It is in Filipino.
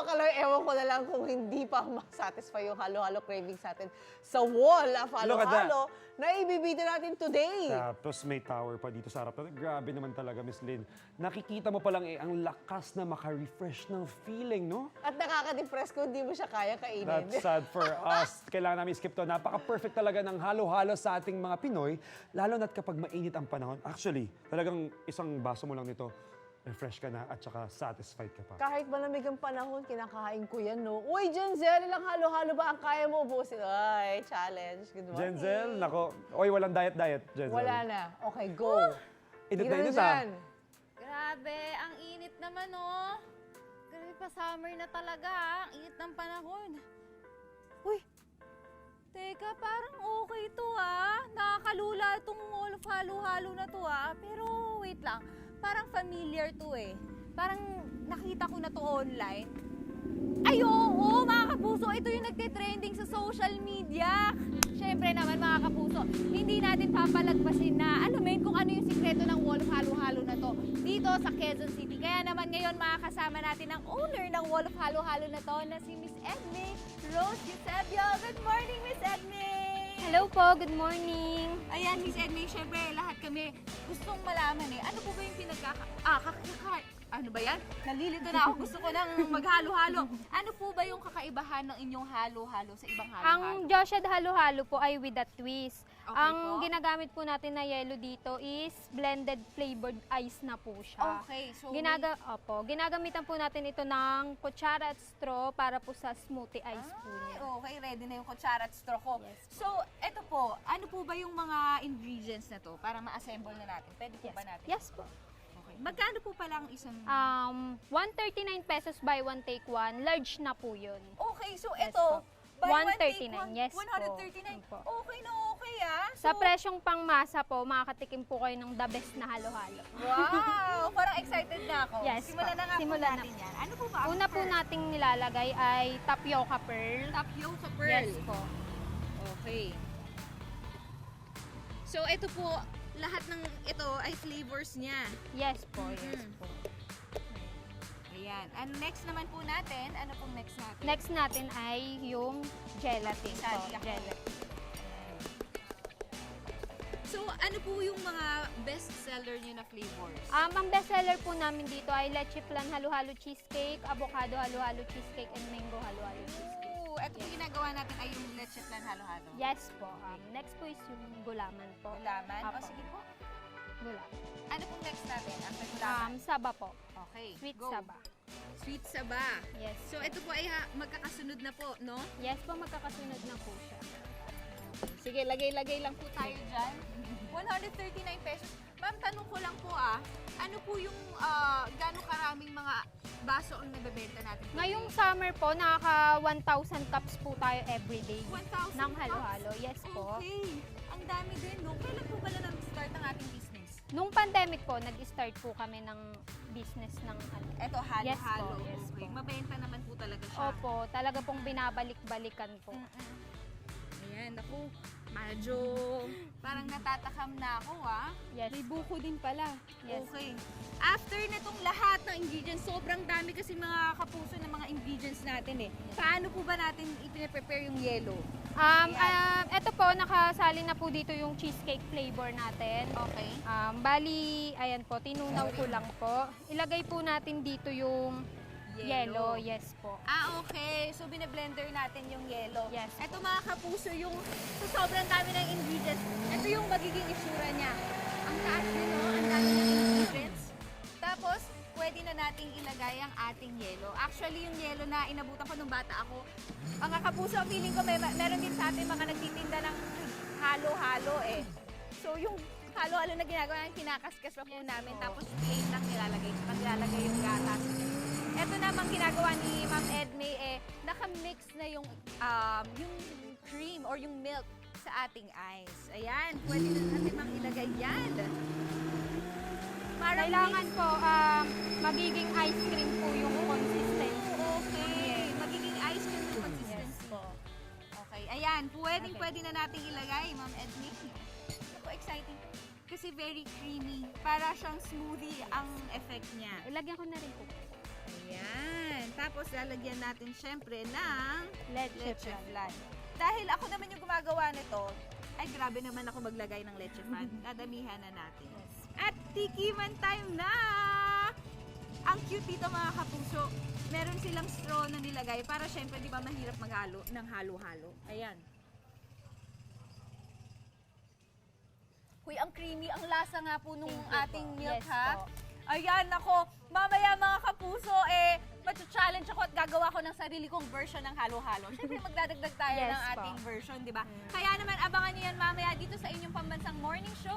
nakakaloy. Ewan ko na lang kung hindi pa masatisfy yung halo-halo cravings natin sa wall of halo-halo na ibibida natin today. Tapos may tower pa dito sa harap natin. Grabe naman talaga, Miss Lynn. Nakikita mo pa lang ang lakas na maka-refresh ng feeling, no? At nakaka-depress kung hindi mo siya kaya kainin. That's sad for us. Kailangan namin skip to. Napaka-perfect talaga ng halo-halo sa ating mga Pinoy, lalo na't kapag mainit ang panahon. Actually, talagang isang baso mo lang nito, refresh ka na at saka satisfied ka pa. Kahit malamig ang panahon, kinakain ko yan, no? Uy, Jenzel, ilang halo-halo ba ang kaya mo ubusin? Ay, challenge. Good morning. Jenzel, nako. Oy, walang diet-diet, Jenzel. Wala na. Okay, go. Init na Tignan init, mo ah. dyan. Grabe, ang init naman, oh. Grabe pa, summer na talaga, ha? Ang init ng panahon. Uy, teka, parang okay to, ha? Nakakalula itong wall of halo-halo na to, ha? Pero, wait lang. Parang familiar to, eh. Parang nakita ko na to online. Ay, oo, mga kapuso, ito yung nagtitrending sa social media. Siyempre naman, mga kapuso, hindi natin papalagpasin na alamin kung ano yung sikreto ng wall of halo-halo na to dito sa Quezon City. Kaya naman ngayon, makakasama natin ang owner ng wall of halo-halo na to na si Miss Edme Rose Eusebio. Good morning, Miss Edme! Hello po, good morning. Ayan, Miss Edme, syempre lahat kami gustong malaman eh. Ano po ba yung ano ba yan? Nalilito na ako. Gusto ko nang maghalo-halo. Ano po ba yung kakaibahan ng inyong halo-halo sa ibang halo-halo? Ang Joshua halo-halo po ay with a twist. Okay Ang po. ginagamit po natin na yellow dito is blended flavored ice na po siya. Okay, so Ginagamitan po natin ito ng kutsara at straw para po sa smoothie ice po niya. okay, ready na yung kutsara at straw ko. Yes. So, eto po, ano po ba yung mga ingredients na to para ma-assemble na natin? Pwede po ba natin? Yes po. Okay. Magkano po pala ang isang... 139 pesos buy one take one. Large na po yun. Okay, so Yes eto, po. buy one, take 139, one, yes po. 139. Po. Okay na okay, ah. Sa presyong pangmasa po, makakatikim po kayo ng the best na halo-halo. Wow! Parang excited na ako. Yes, Simulan na nga simulan po natin na. yan. Ano po ba ang Una po nating nilalagay ay tapioca pearl. tapioca pearl? Yes po. Okay. So, ito po, lahat ng ito ay flavors niya. Yes po, yes Mhm. po. Ayan. And next naman po natin, ano pong next natin? Next natin ay yung gelatin po. Sali ako. Gelatin. So, ano po yung mga best seller niyo na flavors? Ang best seller po namin dito ay leche flan halo-halo cheesecake, avocado halo-halo cheesecake, and mango halo-halo cheesecake. Ooh, ito po ginagawa natin ay yung leche flan halo-halo. Yes po. Next po is yung gulaman po. Gulaman? O, Apo. sige po. Gulaman. Ano pong next natin after gulaman? Saba po. Okay, Sweet go. saba. Sweet saba. Yes. So, ito po ay magkakasunod na po, no? Yes po, magkakasunod na po siya. Sige, lagay-lagay lang po tayo dyan. 139 pesos. Ma'am, tanong ko lang po ano po yung gano'ng karaming mga baso ang nabebenta natin? Ngayong summer po, nakaka 1,000 cups po tayo everyday 1,000 ng halo-halo. Yes po. Okay. Ang dami din, no? Kailan po pala nag-start ang ating business? Nung pandemic po, nag-start po kami ng business ng ano. Eto, halo-halo. Yes po, yes Okay. po. Mabenta naman po talaga siya. Opo, talaga pong binabalik-balikan po. Ayan, ako, medyo parang natatakam na ako, Yes May po. buko din pala. Yes. Okay. After nitong lahat ng ingredients, sobrang dami kasi mga kapuso ng mga ingredients natin eh. Paano po ba natin ipine-prepare yung yellow? Ito po, nakasali na po dito yung cheesecake flavor natin. Okay. Bali, ayan po, tinunaw ko lang po. Ilagay po natin dito yung yellow. Yes po. Okay. So, bine-blender natin yung yellow. Yes. Ito mga kapuso, yung sa sobrang dami ng ingredients, ito yung magiging itsura niya. Ang taas din, no? Ang dami ng ingredients. Tapos, pwede na nating ilagay ang ating yellow. Actually, yung yellow na inabutan ko nung bata ako, mga kapuso, feeling ko meron din sa atin mga nagtitinda ng halo-halo eh. So, yung halo-halo na ginagawa, kinakaskas pa po namin, tapos plain lang nilalagay. Saka nilalagay yung gatas. Ito namang ginagawa ni Ma'am Edme naka-mix na yung cream or yung milk sa ating ice. Ayan, pwede na natin mang ilagay yan. Parang Kailangan po, magiging ice cream po yung consistency. okay. Magiging ice cream yung consistency. po. Okay, ayan, Okay. pwede na nating ilagay, Ma'am Edme. Ako, exciting. Kasi very creamy. Para siyang smoothie ang effect niya. Ilagyan ko na rin po. Ayan. Tapos lalagyan natin syempre ng Leche leche flan. flan. Dahil ako naman yung gumagawa nito, ay grabe naman ako maglagay ng leche flan. Dadamihan na natin. At tikiman time na! Ang cute dito mga kapuso. Meron silang straw na nilagay para syempre di ba mahirap maghalo ng halo-halo. Ayan. Uy, ang creamy, ang lasa nga po nung ating milk Yes ha. po. Ayan, ako, mamaya mga kapuso, mag-challenge ako at gagawa ko ng sarili kong version ng halo-halo. Siyempre, magdadagdag tayo Yes ng po. ating version, di ba? Kaya naman, abangan niyo yan mamaya dito sa inyong pambansang morning show.